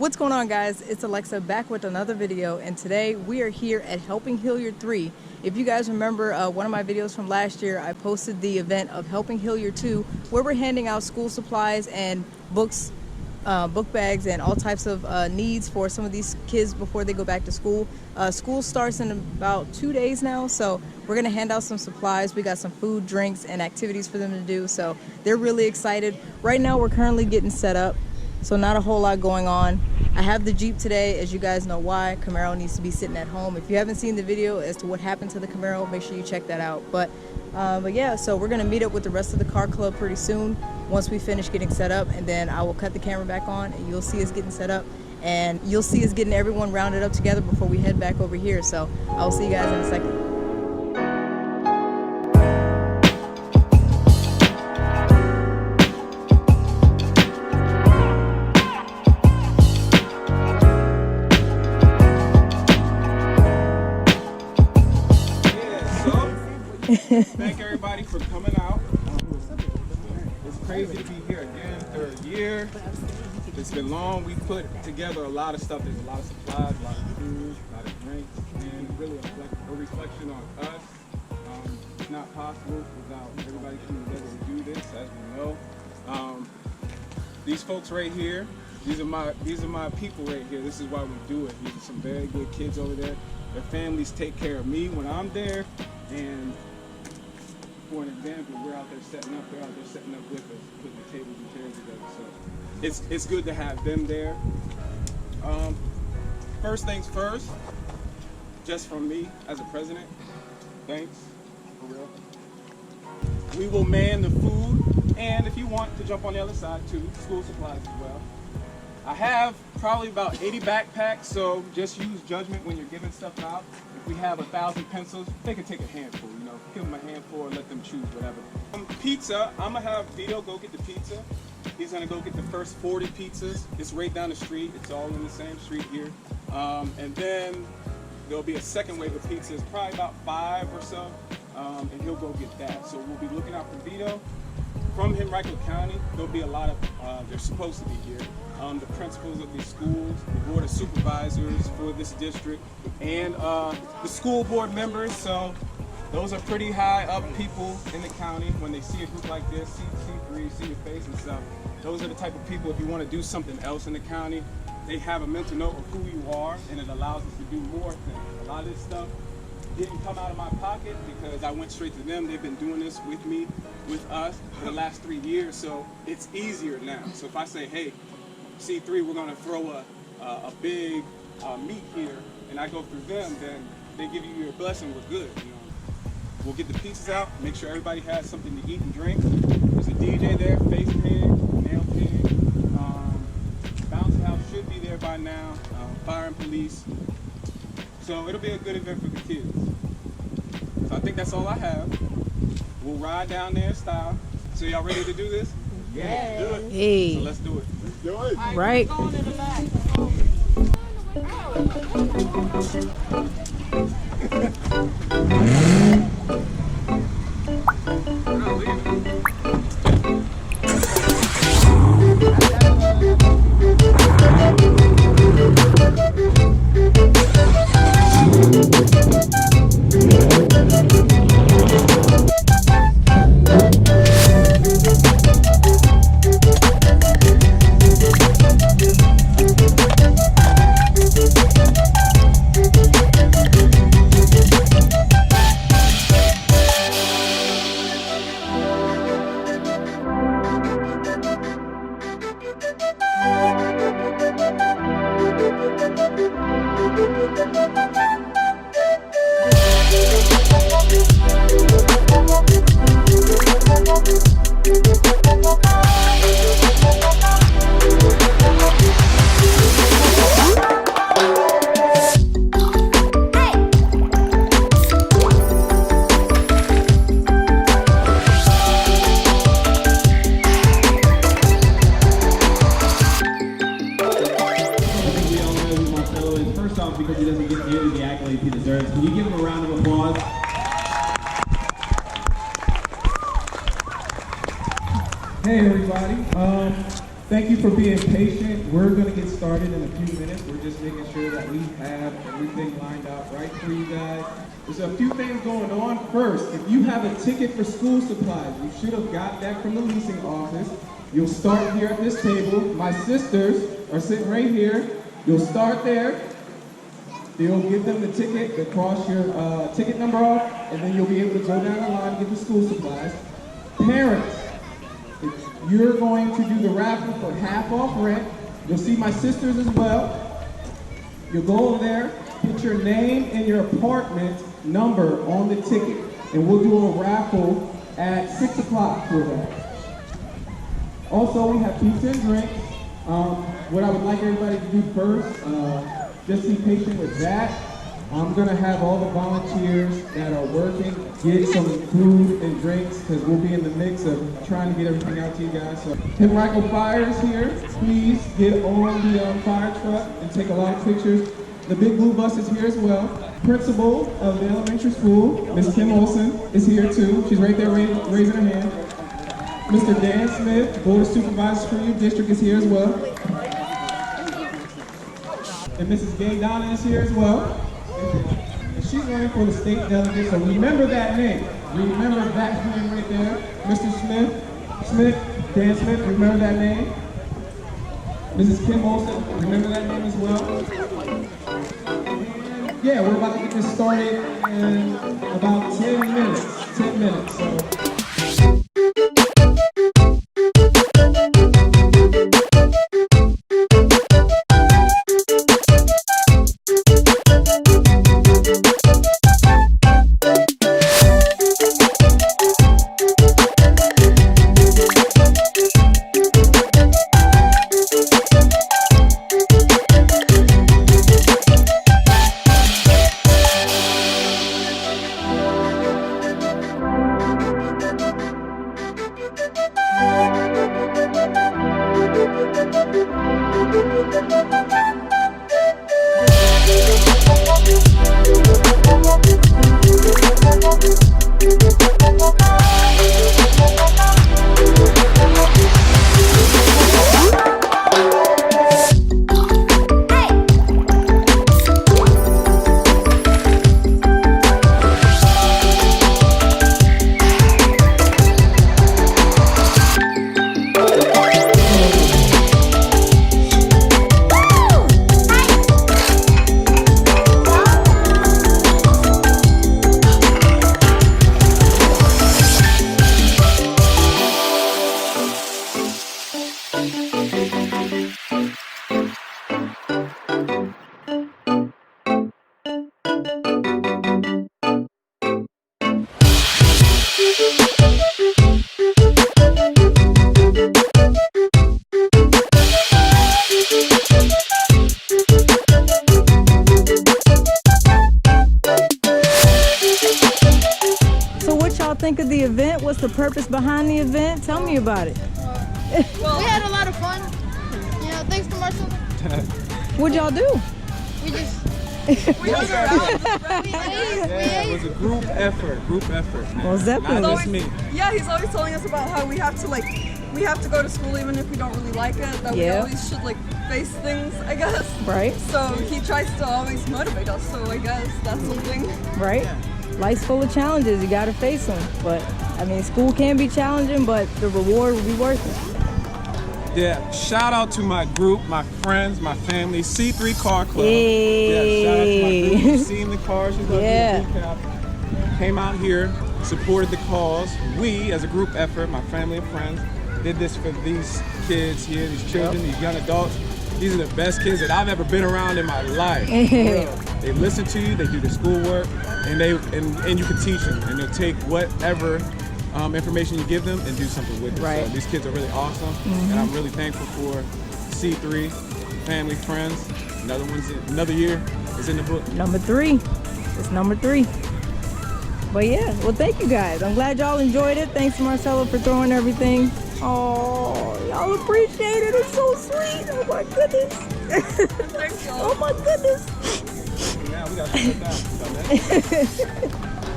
What's going on, guys? It's Alexa back with another video, and today we are here at Helping Hilliard 3. If you guys remember one of my videos from last year, I posted the event of Helping Hilliard 2 where we're handing out school supplies and books, book bags, and all types of needs for some of these kids before they go back to school. School starts in about 2 days now, so we're going to hand out some supplies. We got some food, drinks, and activities for them to do, so they're really excited. Right now we're currently getting set up, so not a whole lot going on. I have the Jeep today, as you guys know why. Camaro needs to be sitting at home. If you haven't seen the video as to what happened to the Camaro, make sure you check that out. But yeah, so we're gonna meet up with the rest of the car club pretty soon once we finish getting set up, and then I will cut the camera back on and you'll see us getting set up, and you'll see us getting everyone rounded up together before we head back over here. So I'll see you guys in a second. Thank everybody for coming out. It's crazy to be here again, third year. It's been long. We put together a lot of stuff. There's a lot of supplies, a lot of food, a lot of drinks, and really a reflection on us. It's not possible without everybody coming together to do this, as we know. These folks right here, these are my people right here. This is why we do it. These are some very good kids over there. Their families take care of me when I'm there, and for an example, we're out there setting up, they're out there setting up with us, putting the tables and chairs together. So it's good to have them there. First things first, just from me as a president, thanks, for real. We will man the food, and if you want to jump on the other side too, school supplies as well. I have probably about 80 backpacks, so just use judgment when you're giving stuff out. If we have 1,000 pencils, they can take a handful, you know, give them a handful or let them choose whatever. Pizza, I'm gonna have Vito go get the pizza. He's gonna go get the first 40 pizzas. It's right down the street. It's all in the same street here. And then there'll be a second wave of pizzas, probably about 5 or so, and he'll go get that. So we'll be looking out for Vito. From Henrico County, there'll be a lot of, they're supposed to be here. The principals of these schools, the board of supervisors for this district, and the school board members. So those are pretty high up people in the county. When they see a group like this, see your face and stuff, those are the type of people, if you want to do something else in the county, they have a mental note of who you are, and it allows us to do more things. A lot of this stuff didn't come out of my pocket because I went straight to them. They've been doing this with me, with us, for the last 3 years, so it's easier now. So if I say, hey, C3, we're gonna throw a big meet here, and I go through them, then they give you your blessing, we're good. You know? We'll get the pizzas out, make sure everybody has something to eat and drink. There's a DJ there, face pig, nail pig, bounce house should be there by now, fire and police. So it'll be a good event for the kids. So I think that's all I have. We'll ride down there style. So y'all ready to do this? Yeah. Do it. Hey. So let's do it. Do it. Right. We're not leaving. Because he doesn't get nearly the accolades he deserves. Can you give him a round of applause? Hey everybody. Thank you for being patient. We're going to get started in a few minutes. We're just making sure that we have everything lined up right for you guys. There's a few things going on. First, if you have a ticket for school supplies, you should have got that from the leasing office. You'll start here at this table. My sisters are sitting right here. You'll start there. You'll give them the ticket, they'll cross your ticket number off, and then you'll be able to go down the line and get the school supplies. Parents, if you're going to do the raffle for half off rent, you'll see my sisters as well. You'll go over there, put your name and your apartment number on the ticket, and we'll do a raffle at 6 o'clock for that. Also, we have pizza and drinks. What I would like everybody to do first, just be patient with that. I'm gonna have all the volunteers that are working get some food and drinks because we'll be in the mix of trying to get everything out to you guys. So, Henrico Fire is here. Please get on the fire truck and take a lot of pictures. The big blue bus is here as well. Principal of the elementary school, Ms. Kim Olson, is here too. She's right there raising her hand. Mr. Dan Smith, Board of Supervisors for your district, is here as well. And Mrs. Gay Donna is here as well. And she's running for the state delegate, so remember that name. Remember that name right there. Mr. Smith, Dan Smith, remember that name. Mrs. Kim Olson, remember that name as well. And yeah, we're about to get this started in about 10 minutes. 10 minutes, so. Think of the event? What's the purpose behind the event? Tell me about it. Well, we had a lot of fun. You know, thanks to Marcel. What'd y'all do? We just it was a group effort. Man. Well, definitely. Not just me. Yeah, he's always telling us about how we have to go to school even if we don't really like it. That we always should face things, I guess. Right. So he tries to always motivate us. So I guess that's something. Right. Life's full of challenges. You got to face them. But I mean, school can be challenging, but the reward will be worth it. Yeah. Shout out to my group, my friends, my family, C3 Car Club. Hey. Yeah. Shout out to my group. You've seen the cars. You came out here, supported the cause. We, as a group effort, my family and friends, did this for these kids here, these children, these young adults. These are the best kids that I've ever been around in my life. They listen to you, they do their schoolwork, and you can teach them, and they'll take whatever information you give them and do something with it. Right. So these kids are really awesome, and I'm really thankful for C3, family, friends. Another year is in the book. Number 3. It's number 3. But yeah, well, thank you guys. I'm glad y'all enjoyed it. Thanks to Marcelo for throwing everything. Oh, y'all appreciate it. It's so sweet. Oh my goodness. Thanks, y'all. Oh my goodness. Yeah, we got to put that.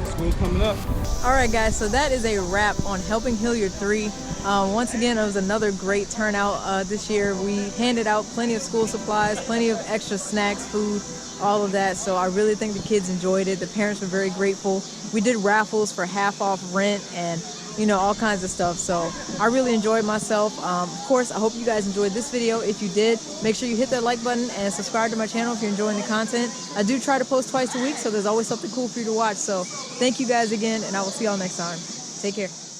School coming up. All right, guys, so that is a wrap on Helping Hilliard 3. Once again, it was another great turnout this year. We handed out plenty of school supplies, plenty of extra snacks, food, all of that. So I really think the kids enjoyed it. The parents were very grateful. We did raffles for half off rent and, you know, all kinds of stuff. So I really enjoyed myself. Of course, I hope you guys enjoyed this video. If you did, make sure you hit that like button and subscribe to my channel if you're enjoying the content. I do try to post twice a week, so there's always something cool for you to watch. So thank you guys again, and I will see y'all next time. Take care.